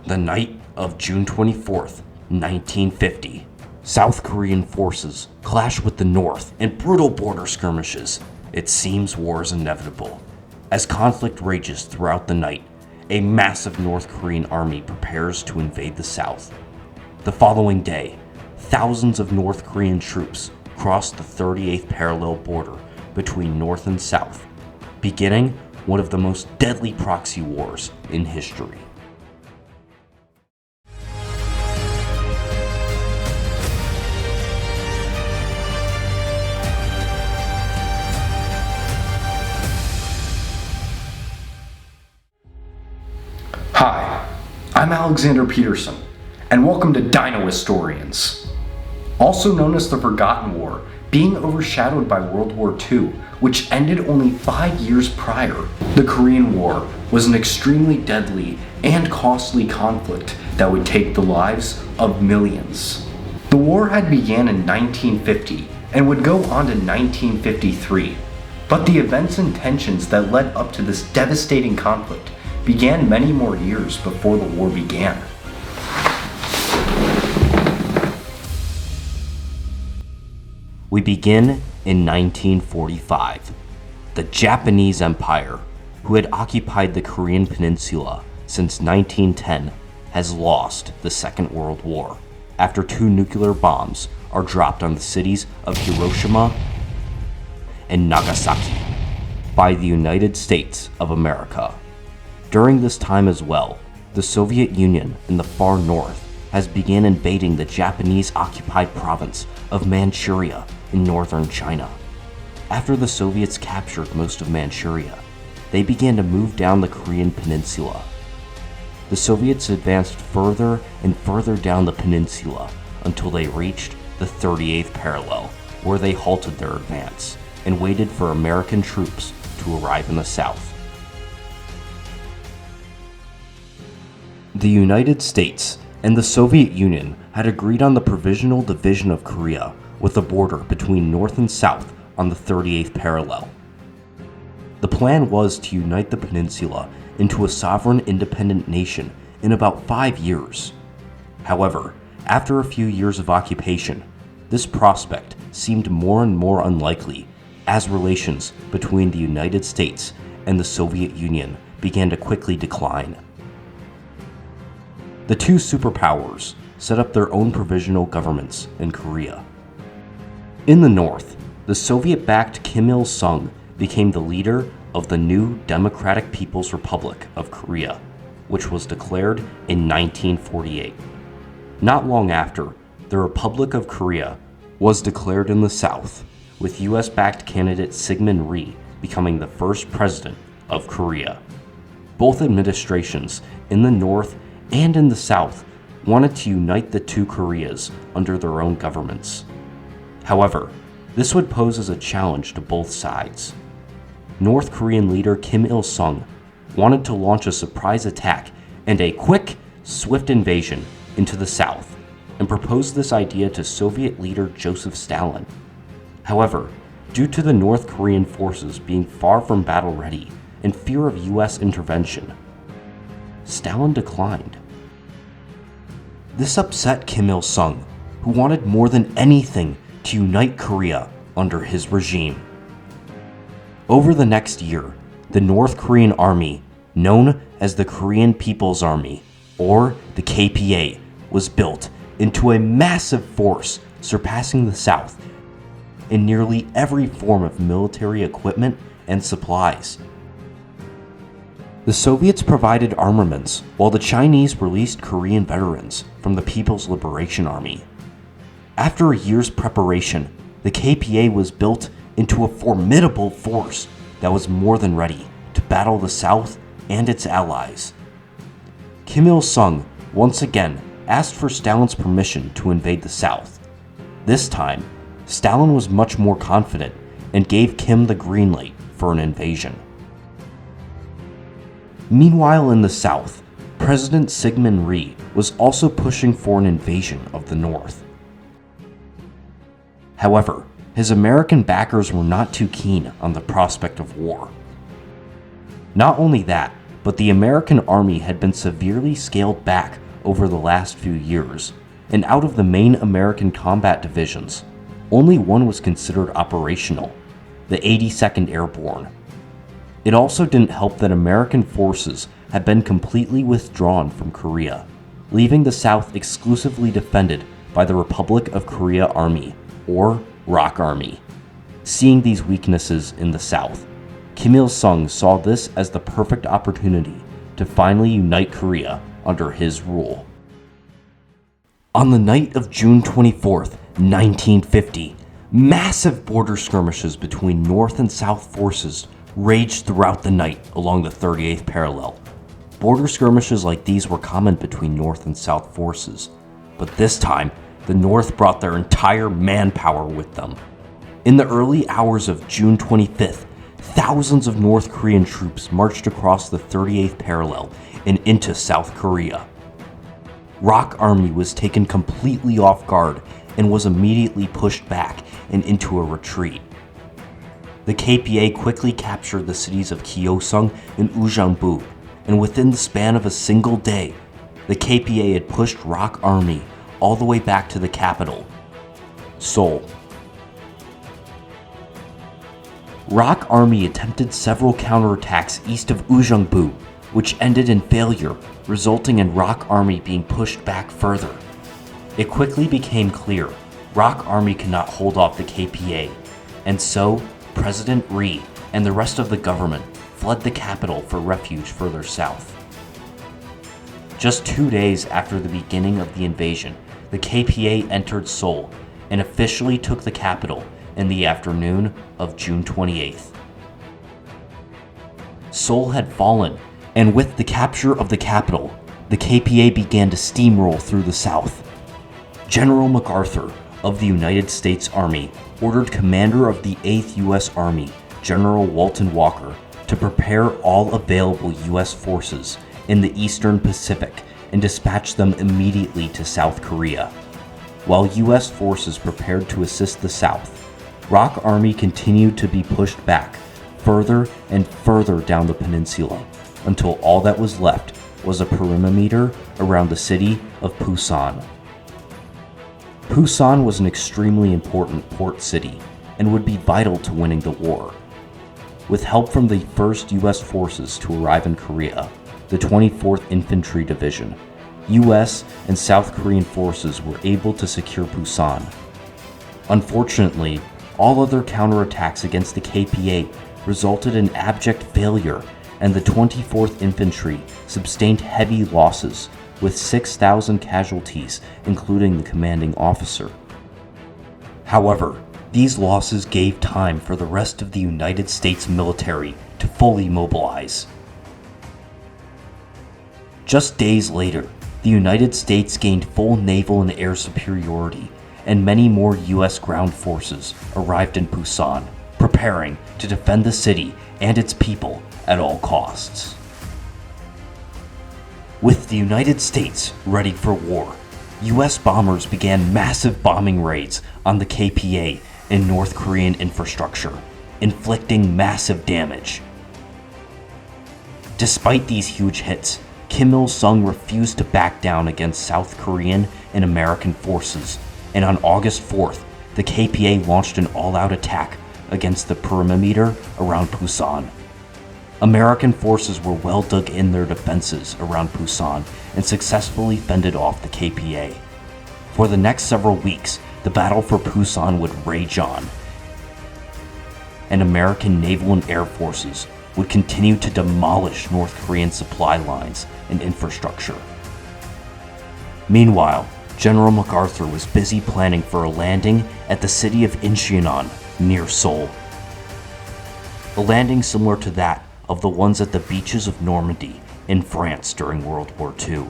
The night of June 24th, 1950, South Korean forces clash with the North in brutal border skirmishes. It seems war is inevitable. As conflict rages throughout the night, a massive North Korean army prepares to invade the South. The following day, thousands of North Korean troops crossed the 38th parallel border between North and South, beginning one of the most deadly proxy wars in history. Hi, I'm Alexander Peterson, and welcome to Dino Historians. Also known as the Forgotten War, being overshadowed by World War II, which ended only 5 years prior. The Korean War was an extremely deadly and costly conflict that would take the lives of millions. The war had began in 1950 and would go on to 1953, but the events and tensions that led up to this devastating conflict began many more years before the war began. We begin in 1945. The Japanese Empire, who had occupied the Korean Peninsula since 1910, has lost the Second World War after 2 nuclear bombs are dropped on the cities of Hiroshima and Nagasaki by the United States of America. During this time as well, the Soviet Union in the far north has begun invading the Japanese-occupied province of Manchuria in northern China. After the Soviets captured most of Manchuria, they began to move down the Korean peninsula. The Soviets advanced further and further down the peninsula until they reached the 38th parallel, where they halted their advance and waited for American troops to arrive in the south. The United States and the Soviet Union had agreed on the provisional division of Korea with a border between North and South on the 38th parallel. The plan was to unite the peninsula into a sovereign independent nation in about 5 years. However, after a few years of occupation, this prospect seemed more and more unlikely as relations between the United States and the Soviet Union began to quickly decline. The 2 superpowers set up their own provisional governments in Korea. In the north, the Soviet-backed Kim Il-sung became the leader of the new Democratic People's Republic of Korea, which was declared in 1948. Not long after, the Republic of Korea was declared in the south, with US-backed candidate Syngman Rhee becoming the first president of Korea. Both administrations in the north and in the south wanted to unite the 2 Koreas under their own governments. However, this would pose as a challenge to both sides. North Korean leader Kim Il-sung wanted to launch a surprise attack and a quick, swift invasion into the south, and proposed this idea to Soviet leader Joseph Stalin. However, due to the North Korean forces being far from battle ready and fear of US intervention, Stalin declined. This upset Kim Il-sung, who wanted more than anything to unite Korea under his regime. Over the next year, the North Korean army, known as the Korean People's Army, or the KPA, was built into a massive force surpassing the South in nearly every form of military equipment and supplies. The Soviets provided armaments, while the Chinese released Korean veterans from the People's Liberation Army. After a year's preparation, the KPA was built into a formidable force that was more than ready to battle the South and its allies. Kim Il-sung once again asked for Stalin's permission to invade the South. This time, Stalin was much more confident and gave Kim the green light for an invasion. Meanwhile, in the South, President Syngman Rhee was also pushing for an invasion of the North. However, his American backers were not too keen on the prospect of war. Not only that, but the American army had been severely scaled back over the last few years, and out of the main American combat divisions, only one was considered operational, the 82nd Airborne. It also didn't help that American forces had been completely withdrawn from Korea, leaving the South exclusively defended by the Republic of Korea Army, or ROK Army. Seeing these weaknesses in the South, Kim Il-sung saw this as the perfect opportunity to finally unite Korea under his rule. On the night of June 24th, 1950, massive border skirmishes between North and South forces raged throughout the night along the 38th parallel. Border skirmishes like these were common between North and South forces, but this time, the North brought their entire manpower with them. In the early hours of June 25th, thousands of North Korean troops marched across the 38th parallel and into South Korea. ROK Army was taken completely off guard and was immediately pushed back and into a retreat. The KPA quickly captured the cities of Gyeongsang and Ujeongbu, and within the span of a single day, the KPA had pushed ROK Army all the way back to the capital, Seoul. ROK Army attempted several counterattacks east of Ujeongbu, which ended in failure, resulting in ROK Army being pushed back further. It quickly became clear ROK Army could not hold off the KPA, and so President Ri and the rest of the government fled the capital for refuge further south. Just 2 days after the beginning of the invasion, the KPA entered Seoul and officially took the capital in the afternoon of June 28th. Seoul had fallen, and with the capture of the capital, the KPA began to steamroll through the south. General MacArthur of the United States Army ordered Commander of the 8th U.S. Army, General Walton Walker, to prepare all available U.S. forces in the Eastern Pacific and dispatch them immediately to South Korea. While U.S. forces prepared to assist the South, ROK Army continued to be pushed back further and further down the peninsula until all that was left was a perimeter around the city of Busan. Busan was an extremely important port city and would be vital to winning the war. With help from the first U.S. forces to arrive in Korea, the 24th Infantry Division, U.S. and South Korean forces were able to secure Busan. Unfortunately, all other counterattacks against the KPA resulted in abject failure, and the 24th Infantry sustained heavy losses, with 6,000 casualties, including the commanding officer. However, these losses gave time for the rest of the United States military to fully mobilize. Just days later, the United States gained full naval and air superiority, and many more U.S. ground forces arrived in Busan, preparing to defend the city and its people at all costs. With the United States ready for war, U.S. bombers began massive bombing raids on the KPA and North Korean infrastructure, inflicting massive damage. Despite these huge hits, Kim Il-sung refused to back down against South Korean and American forces, and on August 4th, the KPA launched an all-out attack against the perimeter around Busan. American forces were well dug in their defenses around Busan and successfully fended off the KPA. For the next several weeks, the battle for Busan would rage on, and American naval and air forces would continue to demolish North Korean supply lines and infrastructure. Meanwhile, General MacArthur was busy planning for a landing at the city of Incheon near Seoul. A landing similar to that of the ones at the beaches of Normandy in France during World War II.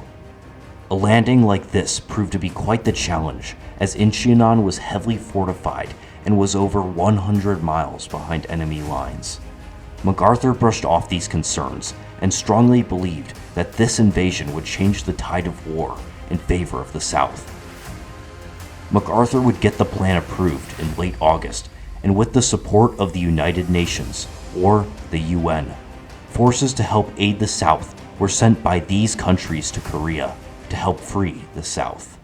A landing like this proved to be quite the challenge, as Incheon was heavily fortified and was over 100 miles behind enemy lines. MacArthur brushed off these concerns and strongly believed that this invasion would change the tide of war in favor of the South. MacArthur would get the plan approved in late August, and with the support of the United Nations, or the UN, Forces to help aid the South were sent by these countries to Korea to help free the South.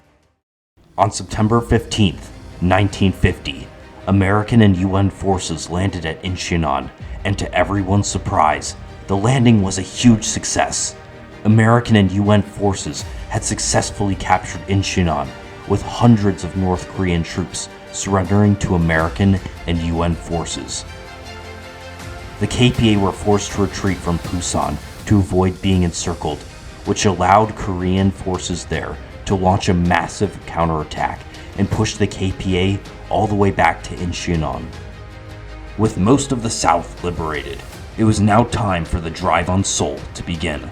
On September 15, 1950, American and UN forces landed at Incheon, and to everyone's surprise, the landing was a huge success. American and UN forces had successfully captured Incheon, with hundreds of North Korean troops surrendering to American and UN forces. The KPA were forced to retreat from Pusan to avoid being encircled, which allowed Korean forces there to launch a massive counterattack and push the KPA all the way back to Incheon. With most of the South liberated, it was now time for the drive on Seoul to begin.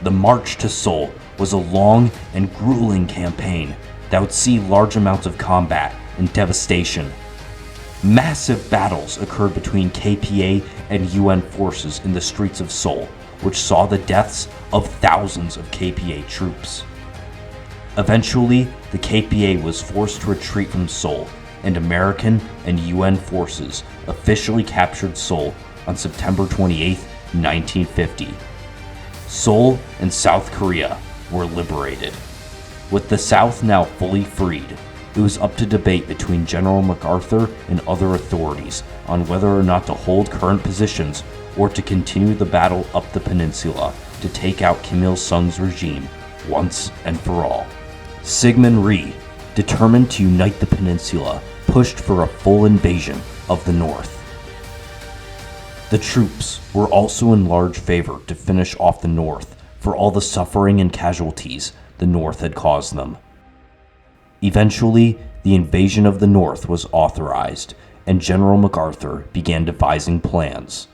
The march to Seoul was a long and grueling campaign that would see large amounts of combat and devastation. Massive battles occurred between KPA and UN forces in the streets of Seoul, which saw the deaths of thousands of KPA troops. Eventually, the KPA was forced to retreat from Seoul, and American and UN forces officially captured Seoul on September 28, 1950. Seoul and South Korea were liberated. With the South now fully freed, it was up to debate between General MacArthur and other authorities on whether or not to hold current positions or to continue the battle up the peninsula to take out Kim Il-sung's regime once and for all. Syngman Rhee, determined to unite the peninsula, pushed for a full invasion of the North. The troops were also in large favor to finish off the North for all the suffering and casualties the North had caused them. Eventually, the invasion of the North was authorized, and General MacArthur began devising plans.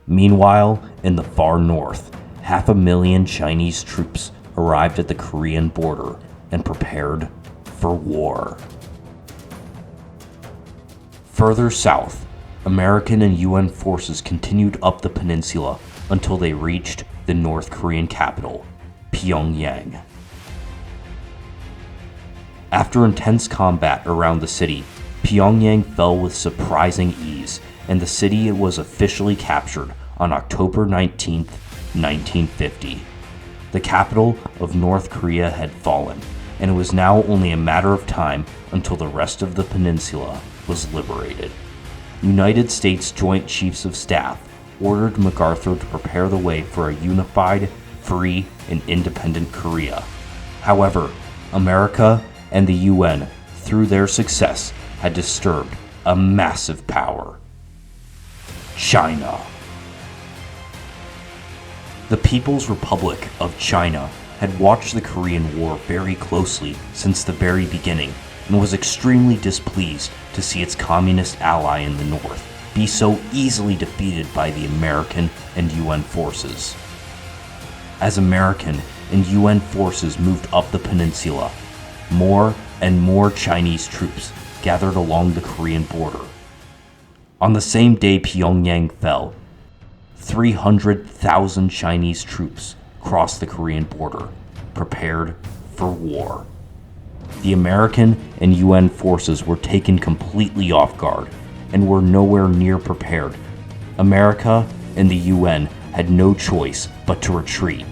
Meanwhile, in the far north, 500,000 Chinese troops arrived at the Korean border and prepared for war. Further south, American and UN forces continued up the peninsula until they reached the North Korean capital, Pyongyang. After intense combat around the city, Pyongyang fell with surprising ease, and the city was officially captured on October 19, 1950. The capital of North Korea had fallen, and it was now only a matter of time until the rest of the peninsula was liberated. United States Joint Chiefs of Staff ordered MacArthur to prepare the way for a unified, free, and independent Korea. However, America and the UN, through their success, had disturbed a massive power: China. The People's Republic of China had watched the Korean War very closely since the very beginning and was extremely displeased to see its communist ally in the north be so easily defeated by the American and UN forces. As American and UN forces moved up the peninsula, more and more Chinese troops gathered along the Korean border. On the same day Pyongyang fell, 300,000 Chinese troops crossed the Korean border, prepared for war. The American and UN forces were taken completely off guard and were nowhere near prepared. America and the UN had no choice but to retreat.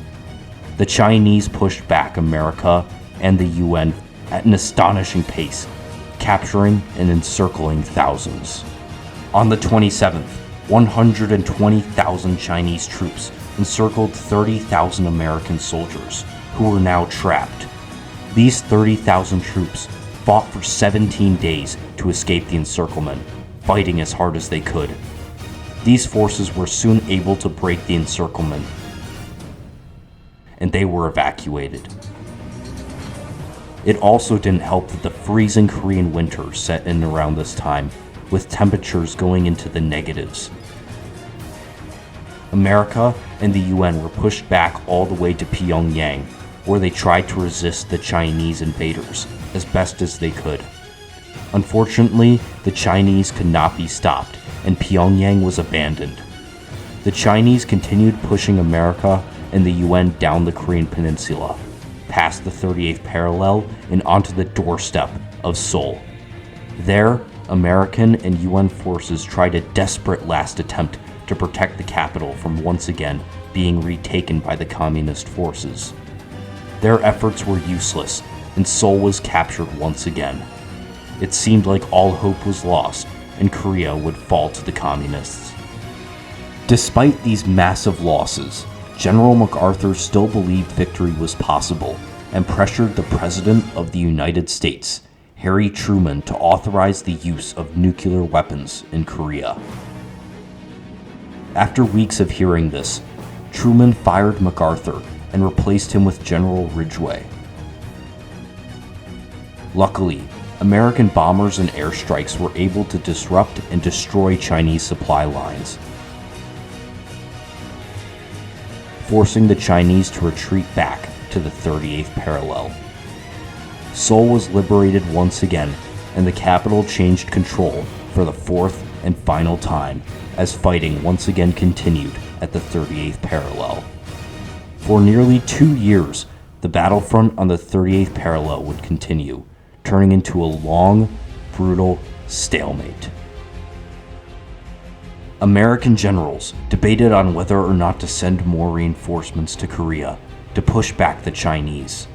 The Chinese pushed back America and the UN at an astonishing pace, capturing and encircling thousands. On the 27th, 120,000 Chinese troops encircled 30,000 American soldiers, who were now trapped. These 30,000 troops fought for 17 days to escape the encirclement, fighting as hard as they could. These forces were soon able to break the encirclement, and they were evacuated. It also didn't help that the freezing Korean winter set in around this time, with temperatures going into the negatives. America and the UN were pushed back all the way to Pyongyang, where they tried to resist the Chinese invaders as best as they could. Unfortunately, the Chinese could not be stopped, and Pyongyang was abandoned. The Chinese continued pushing America and the UN down the Korean peninsula, past the 38th parallel and onto the doorstep of Seoul. There, American and UN forces tried a desperate last attempt to protect the capital from once again being retaken by the communist forces. Their efforts were useless, and Seoul was captured once again. It seemed like all hope was lost, and Korea would fall to the communists. Despite these massive losses, General MacArthur still believed victory was possible and pressured the President of the United States, Harry Truman, to authorize the use of nuclear weapons in Korea. After weeks of hearing this, Truman fired MacArthur and replaced him with General Ridgway. Luckily, American bombers and airstrikes were able to disrupt and destroy Chinese supply lines, forcing the Chinese to retreat back to the 38th parallel. Seoul was liberated once again, and the capital changed control for the fourth and final time as fighting once again continued at the 38th parallel. For nearly 2 years, the battlefront on the 38th parallel would continue, turning into a long, brutal stalemate. American generals debated on whether or not to send more reinforcements to Korea to push back the Chinese.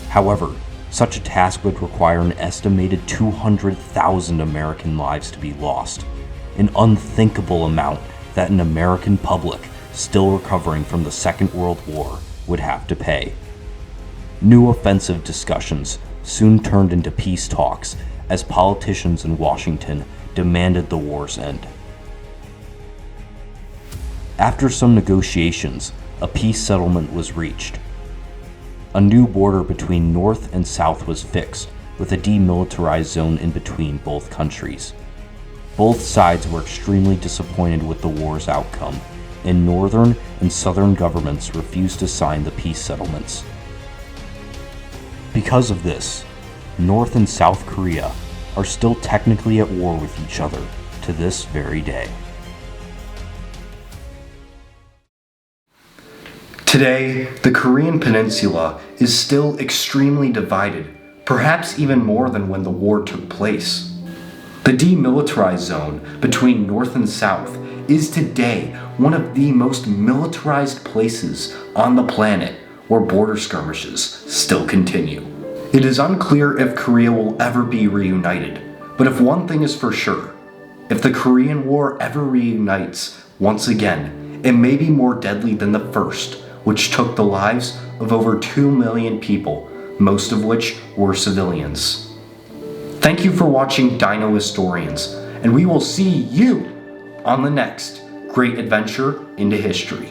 However, such a task would require an estimated 200,000 American lives to be lost, an unthinkable amount that an American public still recovering from the Second World War would have to pay. New offensive discussions soon turned into peace talks as politicians in Washington demanded the war's end. After some negotiations, a peace settlement was reached. A new border between North and South was fixed, with a demilitarized zone in between both countries. Both sides were extremely disappointed with the war's outcome, and Northern and Southern governments refused to sign the peace settlements. Because of this, North and South Korea are still technically at war with each other to this very day. Today, the Korean peninsula is still extremely divided, perhaps even more than when the war took place. The demilitarized zone between North and South is today one of the most militarized places on the planet where border skirmishes still continue. It is unclear if Korea will ever be reunited, but if one thing is for sure, if the Korean War ever reunites once again, it may be more deadly than the first, which took the lives of over 2 million people, most of which were civilians. Thank you for watching Dino Historians, and we will see you on the next great adventure into history.